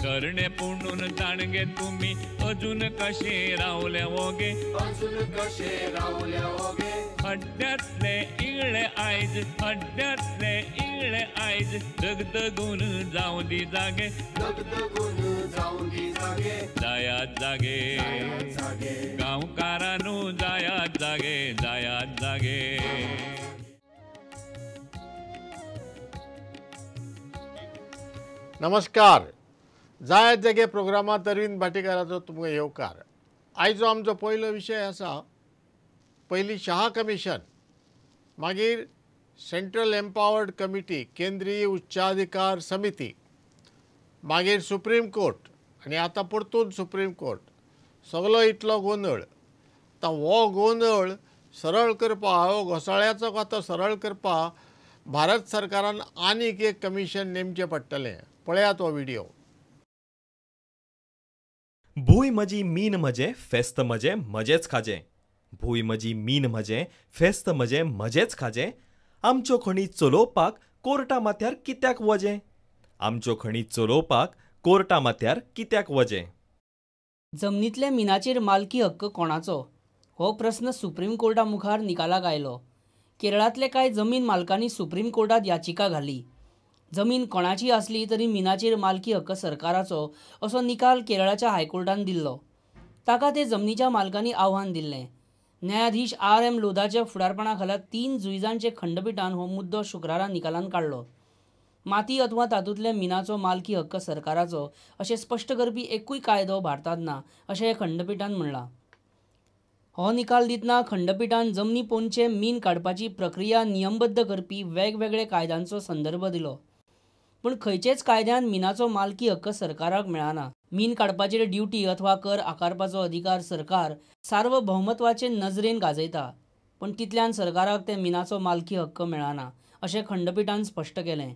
करणे पुणून जाणगे तुम्ही अजून कसे रावले वोगे हड्ड्यातले इगळे आयज हड्ड्यातले इगळे आयज दगदगून जाऊ दी जागे जायात जागे गांवकारांनो जायात जागे नमस्कार. जायत जागे प्रोग्रामांत अरविंद भाटेकाराचो तुमकां येवकार. आयचो आमचो पयलो विशय आसा पयली शहा कमिशन, मागीर सेंट्रल एम्पावर्ड कमिटी केंद्रीय उच्चाधिकार समिती, मागीर सुप्रीम कोर्ट आनी आतां परतून सुप्रीम कोर्ट. सगलो इतलो गोंधळ. आतां हो गोंधळ सरळ करपा हो घोसाळ्याचो कातो सरळ करपा भारत सरकारान आनीक एक कमिशन नेमचें पडटलें. पळयात हो व्हिडिओ. भूंय म्हजी मीन म्हजें फेस्त म्हजें म्हजेंच खाजें. भूंय म्हजी मीन म्हजें फेस्त म्हजें म्हजेंच खाजें. आमच्यो खणी चलोवपाक कोर्टा माथ्यार कित्याक वजें. आमच्यो खणी चलोवपाक कोर्टा माथ्यार कित्याक वजें. जमनींतल्या मिनाचेर मालकी हक्क कोणाचो हो प्रस्न सुप्रीम कोर्टा मुखार निकालाक आयलो. केरळांतले कांय जमीन मालकांनी सुप्रीम कोर्टात याचिका घाली. जमीन कोणाची आसली तरी मिनाचेर मालकी हक्क सरकाराचो असो निकाल केरळाच्या हायकोर्टान दिल्लो. ताका ते जमनीच्या मालकांनी आव्हान दिल्लें. न्यायाधीश R.M. लोधाच्या फुडारपणा खाला 3 जुइजांचे खंडपीठान हो मुद्दो शुक्रारा निकालान काडलो. माती अथवा तातूंतल्या मिनाचो मालकी हक्क सरकाराचो अशें स्पश्ट करपी एकूय कायदो भारतांत ना अशें ह्या खंडपीठान म्हणलां. हो निकाल दितना खंडपीठान जमनी पोंदचे मीन काडपाची प्रक्रिया नियमबद्ध करपी वेगवेगळे कायद्यांचो संदर्भ दिलो. पूण खंयचेच कायद्यान मिनाचो मालकी हक्क सरकाराक मेळना. मीन काडपाचेर ड्युटी अथवा कर आकारपाचो अधिकार सरकार सार्वभौमत्वाचे नजरेन गाजयता. पण तितल्यान सरकाराक ते मिनाचो मालकी हक्क मेळना अशें खंडपीठान स्पश्ट केलें.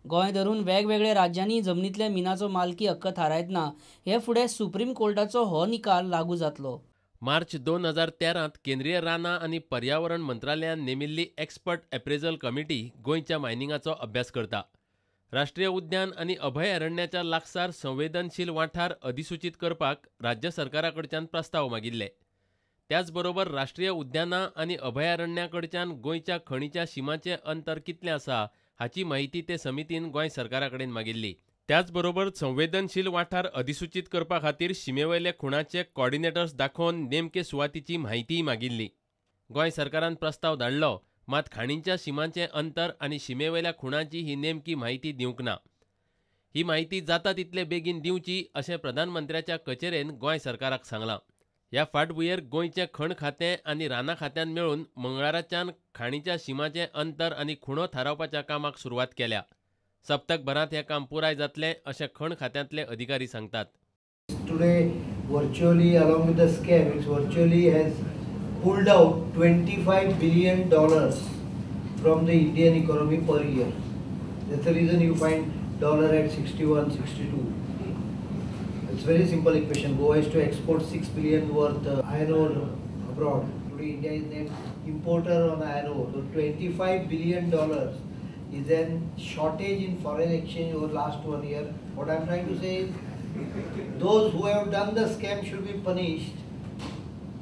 गोंय धरून वेगवेगळ्या राज्यांनी जमनींतल्या मिनाचो मालकी हक्क थारायतना हे फुडें सुप्रीम कोर्टाचो हो निकाल लागू जातलो. मार्च 2013त केंद्रीय रानां आनी पर्यावरण मंत्रालयान नेमिल्ली एक्सपर्ट एप्रेझल कमिटी गोंयच्या मायनिंगाचो अभ्यास करता. राष्ट्रीय उद्यान आनी अभयारण्याच्या लागसार संवेदनशील वाठार अधिसूचित करपाक राज्य सरकारा कडच्यान प्रस्ताव मागिल्ले. त्याच बरोबर राष्ट्रीय उद्यानां आनी अभयारण्यां कडच्यान गोंयच्या खणीच्या शिमाचें अंतर कितलें आसा हाची माहिती ते समितीन गोंय सरकारा कडेन मागिल्ली. त्याच बरोबर संवेदनशील वाठार अधिसूचित करपा खातीर शिमेवयले खुणाचे कॉर्डिनेटर्स दाखोवन नेमके सुवातीची म्हायतीय मागिल्ली. गोंय सरकारान प्रस्ताव धाडलो, मात खाणींच्या शिमाचें अंतर आनी शिमेवयल्या खुणांची ही नेमकी म्हायती दिवंक ना. ही म्हायती जाता तितले बेगीन दिवची अशें प्रधानमंत्र्याच्या कचेरेन गोंय सरकाराक सांगलां. ह्या फाटभुंयेर गोंयचें खण खातें आनी रानां खात्यान मेळून मंगळाराच्यान खाणीच्या शिमाचें अंतर आनी खुणो थारावपाच्या कामाक सुरवात केल्या. सप्तकभरांत हें काम पुराय जातलें अशें खण खात्यांतले अधिकारी सांगतात. Today, virtually along with the scam, it virtually has pulled out $25 billion from the Indian economy per year. That's the reason you find dollar at 61, 62. It's very simple equation. Goa has to export 6 billion worth iron ore abroad. Today, India is net importer on iron ore. So $25 billion is an shortage in foreign exchange over last 1 year. What I'm trying to say is, those who have done the scam should be punished,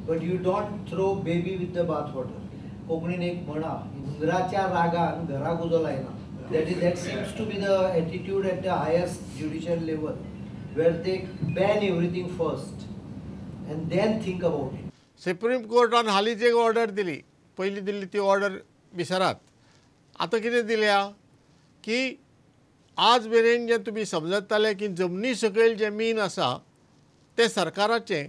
but you don't throw baby with the bathwater. कोंकणीन एक म्हणा, इंद्राच्या रागान घराक उजो लायना. That seems to be the attitude at the highest judicial level, where they ban everything first and then think about it. Supreme कोर्टान हालींच एक ऑर्डर दिली. पयली दिल्ली ती ऑर्डर विसरात. आतां कितें दिल्या की आज मेरेन जे तुमी समजताले की जमनी सकयल जे मीन आसा ते सरकाराचें,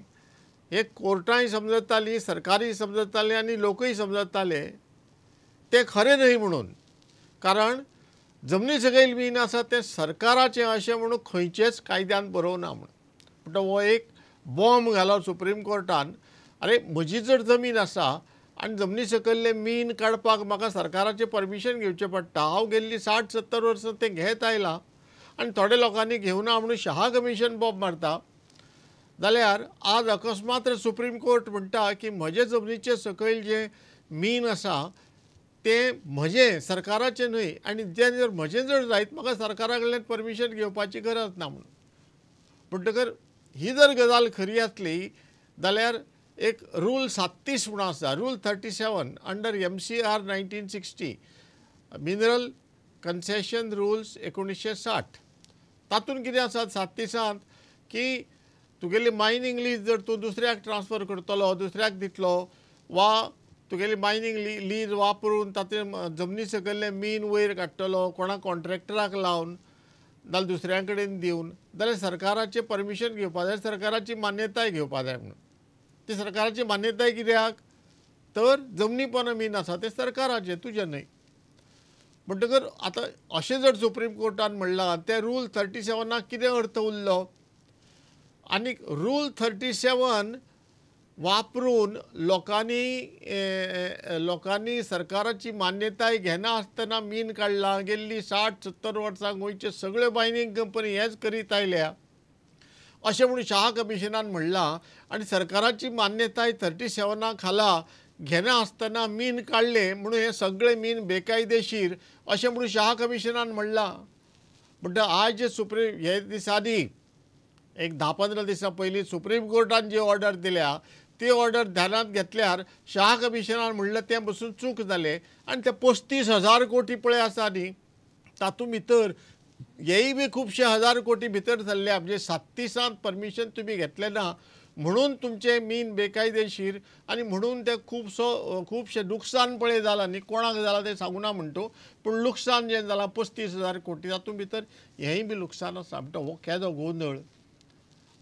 हे कोर्टाय समजताली, सरकारूय समजताले आनी लोकूय समजताले ते खरें न्हय म्हणून. कारण जमनी सकयल मीन आसा ते सरकाराचें अशें म्हणून खंयचेच कायद्यान बरोवना म्हणून. पूण हो एक बॉम्ब घालो सुप्रीम कोर्टान. अरे म्हजी जर जमीन आसा आनी जमनी सकयल्ले मीन काडपाक म्हाका सरकाराचें परमिशन घेवचें पडटा. हांव गेल्लीं 60-70 वर्सां तें घेत आयलां आनी थोड्या लोकांनी घेवना म्हणून शहा कमिशन बॉम्ब मारता. जाल्यार आज अकस्मात सुप्रीम कोर्ट म्हणटा की म्हजे जमनीचे सकयल जे मीन आसा तें म्हजें, सरकाराचें न्हय, आनी तें जर म्हजें जर जायत म्हाका सरकारा कडल्यान परमिशन घेवपाची गरज ना म्हणून. म्हणटकर ही जर गजाल खरी आसली जाल्यार एक रूल 37 म्हणून आसा, rule 37 under MCR 1960 mineral concession rules 1960 तातूंत कितें आसा 37 की तुगेली मायनिंग लीज जर तूं दुसऱ्याक ट्रान्सफर करतलो, दुसऱ्याक दितलो, वा तुगेली मायनिंग लीज वापरून तातूंत जमनी सकयल्ले मीन वयर काडटलो, कोणाक कॉन्ट्रॅक्टराक लावन नाल्यार दुसऱ्या कडेन दिवन, जाल्यार सरकाराचें परमिशन घेवपा जाय, सरकाराची मान्यताय घेवपा जाय म्हणून. ती सरकाराची मान्यताय कित्याक तर जमनी पोंद मीन आसा ते सरकाराचें, तुजें न्हय. म्हणटकर आतां अशें जर सुप्रीम कोर्टान म्हणलां ते रूल 37 कितें अर्थ उरलो आनी रूल 37 वापरून लोकांनी सरकाराची मान्यताय घेना आसतना मीन काडला. गेल्ली 60-70 वर्सां गोंयचे सगळ्यो मायनिंग कंपनी हेंच करीत आयल्या अशें म्हणून शाह कमिशनान म्हणलां. आनी सरकाराची मान्यताय 37 खाला घेना आसतना मीन काडले म्हणून हे सगळे मीन बेकायदेशीर अशें म्हणून शाह कमिशनान म्हणलां. म्हणटा आज जे हे दिसांनी एक 10-15 दिसां पयलीं सुप्रीम कोर्टान जी ऑर्डर दिल्या ती ऑर्डर ध्यानात घेतल्यार शाह कमिशनान म्हणलें तें बसून चूक जालें. आनी ते 35,000 कोटी पळय आसा न्ही तातूंत भितर हेय बी खुबशे हजार कोटी भितर जाल्ल्या. म्हणजे 37 परमिशन तुमी घेतलें ना म्हणून तुमचें मीन बेकायदेशीर आनी म्हणून ते खुबशे लुकसाण पळय जालां न्ही. कोणाक जालां तें सांगुना म्हणटो पूण लुकसाण जें जालां 35,000 कोटी तातूंत भितर हेंय बी लुकसाण आसा. म्हणटा हो केदो गोंदळ.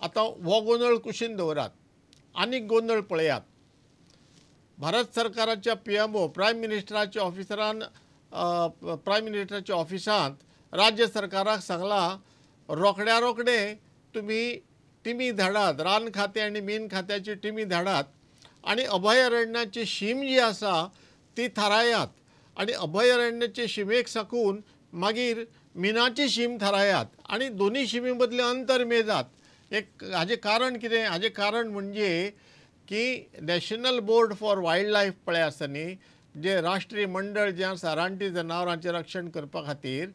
आतां हो गोंदळ कुशीन दवरात. आनीक गोंदळ पळयात. भारत सरकाराच्या PMO प्रायम मिनिस्टराच्या ऑफिसांत राज्य सरकाराक सांगलां रोखडे तुमी टिमी धाडात, रान खातें आनी मीन खात्याची टिमी धाडात आनी अभयारण्याची शीम जी आसा ती थारायात आनी अभयारण्याचे शिमेक साकून मागीर मिनाची शीम थारायात आनी दोनी शिमी मदलें अंतर मेजात. हाजें कारण कितें? हाजें कारण म्हणजे की national board for wild life पळय आसा न्ही, जे राष्ट्रीय मंडळ जें आसा रानटी जनावरांचें रक्षण करपा खातीर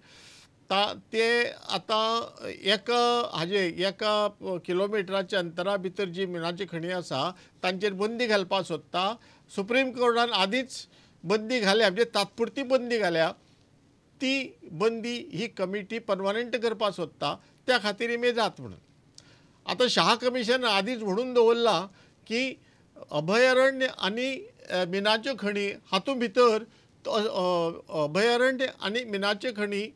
ते आतां एका किलोमिटराच्या अंतरा भितर जी मिनाची खणी आसा तांचेर बंदी घालपाक सोदता. सुप्रीम कोर्टान आदींच बंदी घाल्या, म्हणजे तात्पुरती बंदी घाल्या. ती बंदी ही कमिटी पर्मनंट करपाक सोदता, त्या खातीर मेजात म्हणून. आतां शाह कमिशन आदींच म्हणून दवरलां की अभयारण्य आनी मिनाच्यो खणी हातूंत भितर अभयारण्य आनी मिनाच्यो खणी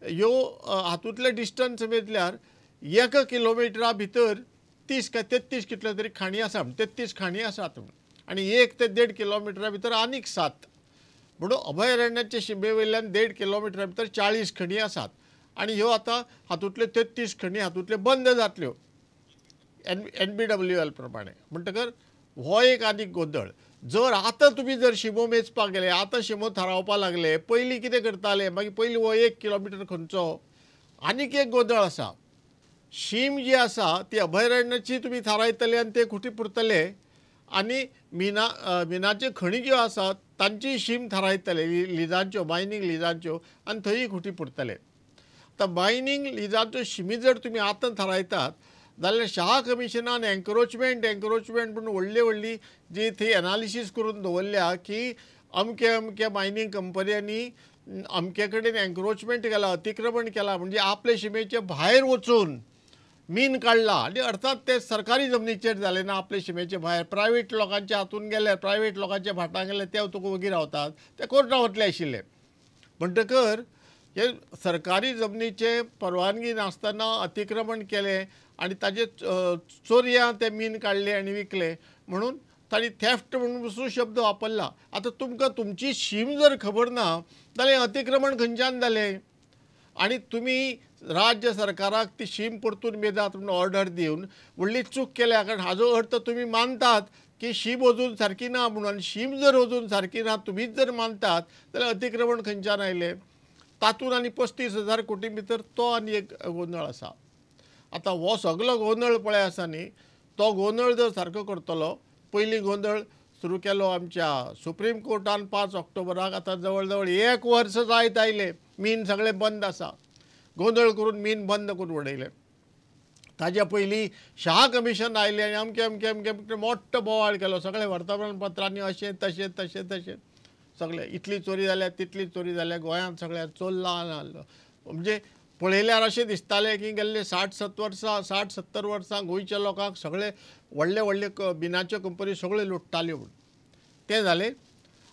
ह्यो हातूंतले डिस्टन्स मेजल्यार 1 किलोमिटरा भितर 30 काय 33 कितल्यो तरी खाणी आसा. 33 खाणी आसात आनी 1 ते 1.5 किलोमिटरा भितर आनीक 7 म्हणून अभयारण्याचे शिमे वयल्यान 1.5 किलोमिटरा भितर 40 खणी आसात. आनी ह्यो आतां हातूंतल्यो 33 खणी हातूंतल्यो बंद जातल्यो NBWL प्रमाणे. म्हणटकर हो एक आनीक गोंदळ. जर आतां तुमी जर शिमो मेजपाक गेले, आतां शिमो थारावपाक लागले, पयलीं कितें करताले, मागीर पयलीं हो 1 किलोमिटर खंयचो. आनीक एक गोंदळ आसा. शीम जी आसा ती अभयारण्याची तुमी थारायतले आनी ते खुटी पुरतले आनी मिनाच्यो खणी ज्यो आसात तांची शीम थारायतले लिजांच्यो, मायनिंग लिजांच्यो, आनी थंयय खुटी पुरतले. आतां मायनिंग लिजांच्यो शिमी जर तुमी आतां थारायतात जाल्यार शाह कमिशनान एन्क्रोचमेंट म्हणून व्हडली जी थंय एनालिसीस करून दवरल्या की अमक्या मायनिंग कंपन्यांनी अमके कडेन एन्क्रोचमेंट केला, अतिक्रमण केला, म्हणजे आपले शिमेचे भायर वचून मीन काडला. आनी अर्थात ते सरकारी जमनीचेर जालें ना, आपले शिमेचे भायर प्रायवेट लोकांच्या हातून गेले, प्रायवेट लोकांच्या भाटां गेले, ते तुका वगी रावतात, ते कोर्टां वतले आशिल्ले. म्हणटकर हे सरकारी जमनीचे परवानगी नासतना अतिक्रमण केलें आनी ताजे चोरयां ते मीन काडले आनी विकले म्हणून तांणी थेफ्ट म्हणून दुसरो शब्द वापरला. आतां तुमकां तुमची शीम जर खबर ना जाल्यार अतिक्रमण खंयच्यान जालें आनी तुमी राज्य सरकाराक ती शीम परतून मेजात म्हणून ऑर्डर दिवन व्हडली चूक केल्या. कारण हाजो अर्थ तुमी मानतात की शीम अजून सारकी ना म्हणून. आनी शीम जर अजून सारकी ना तुमीच जर मानतात जाल्यार अतिक्रमण खंयच्यान आयलें. तातूंत आनी 35,000 कोटी भितर तो आनी एक गोंदळ आसा. आतां हो सगळो गोंदळ पळय आसा न्ही, तो गोंदळ जर सारको करतलो, पयलीं गोंदळ सुरू केलो आमच्या सुप्रीम कोर्टान 5 ऑक्टोबराक. आतां जवळ जवळ 1 वर्स जायत आयलें मीन सगळें बंद आसा. गोंदळ करून मीन बंद करून उडयले. ताज्या पयलीं शहा कमिशन आयलें आनी अमकें अमकें अमकें अमकें मोठ्ठो बोवाळ केलो. सगळे वर्तमानपत्रांनी अशें तशें तशें तशें सगळें इतली चोरी जाल्या तितली चोरी जाल्या, गोंयांत सगळ्यार चोरलां. म्हणजे पळयल्यार अशें दिसतालें की गेल्ले 60-70 वर्सां गोंयच्या लोकांक सगळे व्हडले व्हडले बिनाच्यो कंपनी सगळ्यो लुट्टाल्यो म्हूण तें जालें.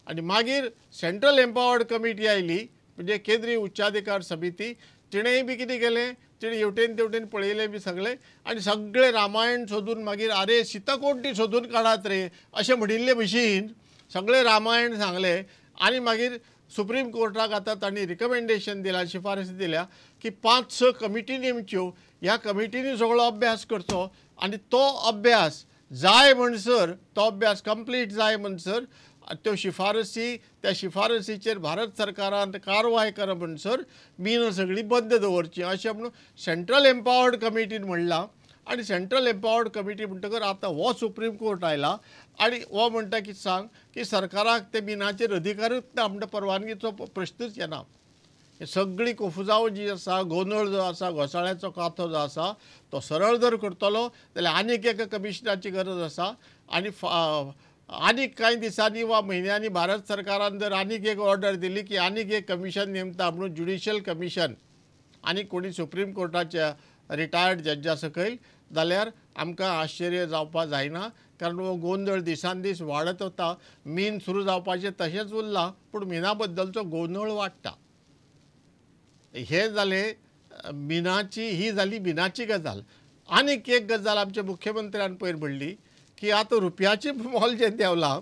आनी मागीर सेंट्रल एम्पावर्ड कमिटी आयली, म्हणजे केंद्रीय उच्चाधिकार समिती. तिणेंय बी कितें केलें, तिणें हेवटेन तेवटेन पळयलें बी सगळें आनी सगळें रामायण सोदून मागीर आरे सीताकोट सोदून काडात रे अशें म्हणिल्ले भशेन सगळें रामायण सांगलें. आनी मागीर सुप्रीम कोर्टाक आतां तांणी रिकमेंडेशन दिलां, शिफारस दिल्या की 5-6 कमिटी नेमच्यो. ह्या कमिटीनी सगळो अभ्यास करचो आनी तो अभ्यास जाय म्हणसर, तो अभ्यास कंप्लीट जाय म्हणसर त्यो शिफारसी, त्या शिफारसीचेर भारत सरकारान कारवाय करप म्हणसर मिनां सगळीं बंद दवरचीं अशें म्हणून सेंट्रल एम्पावर्ड कमिटीन म्हणलां. आनी सेंट्रल एम्पावर्ड कमिटी म्हणटकर आतां हो सुप्रीम कोर्ट आयला आनी हो म्हणटा की सांग की सरकाराक ते मिनाचेर अधिकारूच ना म्हणटा परवानगीचो प्रश्नच येना. सगळी कोफुजाव जी आसा, गोंदळ जो आसा, घोसाळ्याचो काथो जो आसा तो सरळ जर करतलो जाल्यार आनीक एका कमिशनाची गरज आसा. आनीक कांय दिसांनी वा म्हयन्यांनी भारत सरकारान जर आनीक एक ऑर्डर दिली की आनीक एक कमिशन नेमता म्हणून ज्युडिशियल कमिशन आनी कोणी सुप्रीम कोर्टाच्या रिटायर्ड जज्जा सकयल, जाल्यार आमकां आश्चर्य जावपा जायना. कारण हो गोंदळ दिसान दीस वाडत वता. मीन सुरू जावपाचें तशेंच उरलां पूण मिना बद्दलचो गोंदळ वाडटा. हे जालें मिनाची, ही जाली मिनाची गजाल. आनीक एक गजाल आमच्या मुख्यमंत्र्यान पयर म्हणली की आतां रुपयाचें मोल जें देंवलां,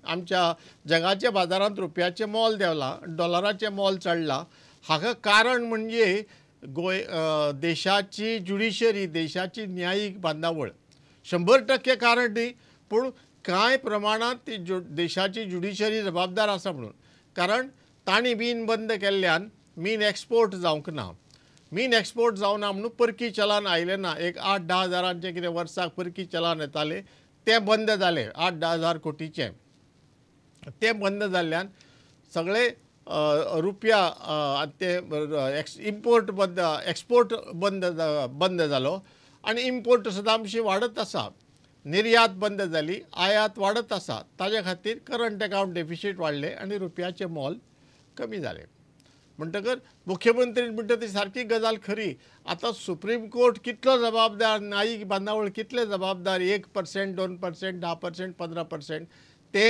आमच्या जगाच्या बाजारांत रुपयाचें मोल देंवलां, डॉलराचें मोल चडलां. हाका कारण म्हणजे देशाची ज्युडिशरी, देशाची न्यायीक बांदावळ. 100% कारण न्ही पूण कांय प्रमाणांत ती देशाची ज्युडिशरी जबाबदार आसा म्हणून. कारण तांणी मीन बंद केल्ल्यान मीन एक्सपोर्ट जावंक ना. मीन एक्सपोर्ट जावना म्हणून परकी चलन आयलें ना. एक 8-10 हजारांचें कितें वर्साक परकी चलन येतालें तें बंद जालें. 8-10 हजार कोटीचें तें बंद जाल्ल्यान सगळे रुपया ते इम्पोर्ट बंद, एक्सपोर्ट बंद जालो आनी इम्पोर्ट सदांशी वाडत आसा. निर्यात बंद जाली, आयात वाडत आसा. ताजे खातीर करंट अकावंट डेफिसीट वाडलें आनी रुपयाचें मोल कमी जालें. म्हणटकर मुख्यमंत्री म्हणटा ती सारकी गजाल खरी. आतां सुप्रीम कोर्ट कितलो जबाबदार, न्यायीक बांदावळ कितले जबाबदार, 1%, 2%, 10%, 15% ते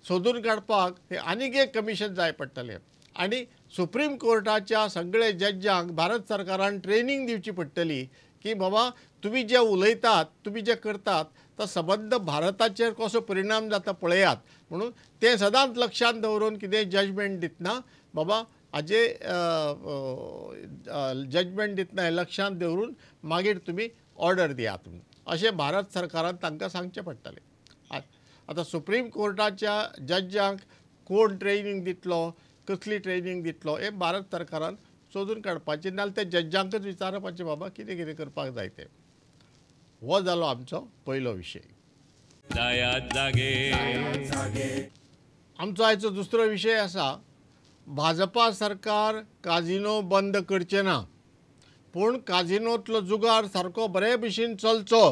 सोदून काडपाक हे आनीक एक कमिशन जाय पडटलें. आनी सुप्रीम कोर्टाच्या सगळे जज्जांक भारत सरकारान ट्रेनिंग दिवची पडटली की बाबा तुमी जे उलयतात, तुमी जे करतात तो सबंद भारताचेर कसो परिणाम जाता पळयात म्हणून ते सदांच लक्षांत दवरून कितें जजमेंट दितना बाबा हाजे जजमेंट दितना हें लक्षांत दवरून मागीर तुमी ऑर्डर दियात म्हणून अशें भारत सरकारान तांकां सांगचें पडटलें. आतां सुप्रीम कोर्टाच्या जज्जांक कोण ट्रेनिंग दितलो, कसली ट्रेनिंग दितलो हें भारत सरकारान सोदून काडपाचें. नाजाल्यार ते जज्जांकच विचारपाचें बाबा कितें कितें करपाक जाय तें. हो जालो आमचो पयलो विशय. आमचो आयचो दुसरो विशय आसा भाजपा सरकार काजिनो बंद करचें ना पूण काजिनोंतलो जुगार सारको बरे भशेन चलचो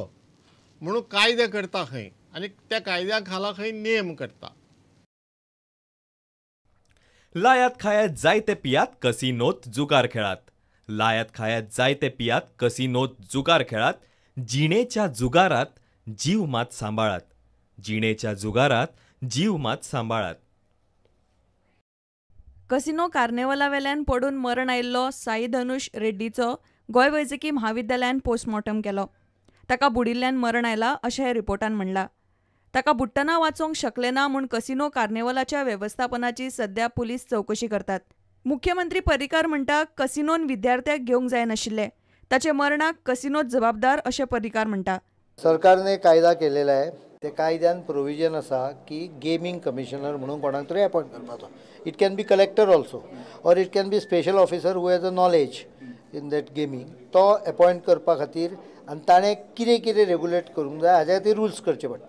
म्हणून कायदे करता खंय आनी त्या कायद्या खाला खंय नेम करता. लायात खायात जायते पियात कसिनोत जुगार खेळात. लायात खायात जायते पियात कसिनोत जुगार खेळात. जिणेच्या जुगारात जीव मात सांबाळात. जिणेच्या जुगारात जीव मात सांबाळात. कसिनो कार्निवला वेल्यान पडून मरण आयिल्लो साई धनुष रेड्डीचो गोंय वैजकी म्हाविद्यालयान पोस्टमॉर्टम केलो. ताका बुडिल्ल्यान मरण आयलां अशें हे रिपोर्टान म्हणलां. ताका बुडटना वाचोवंक शकलें ना म्हूण कसिनो कार्निवलाच्या वेवस्थापनाची सध्या पुलीस चवकशी करतात. मुख्यमंत्री पर्रीकार म्हणटा कसिनोन विद्यार्थ्याक घेवंक जाय नाशिल्ले. ताचे मरणाक कसिनोच जबाबदार अशें पर्रीकार म्हणटा. सरकारने कायदा केलेला आहे. ते कायद्यान प्रोविजन आसा की गेमिंग कमिशनर म्हणून कोणाक तरी अपॉइंट करपाचो. It can be collector also or it can be special officer who has a knowledge in that gaming. तो अपॉइंट करपा खातीर आनी ताणें कितें कितें रेगुलेट करूंक जाय हाजे खातीर रुल्स करचे पडटा.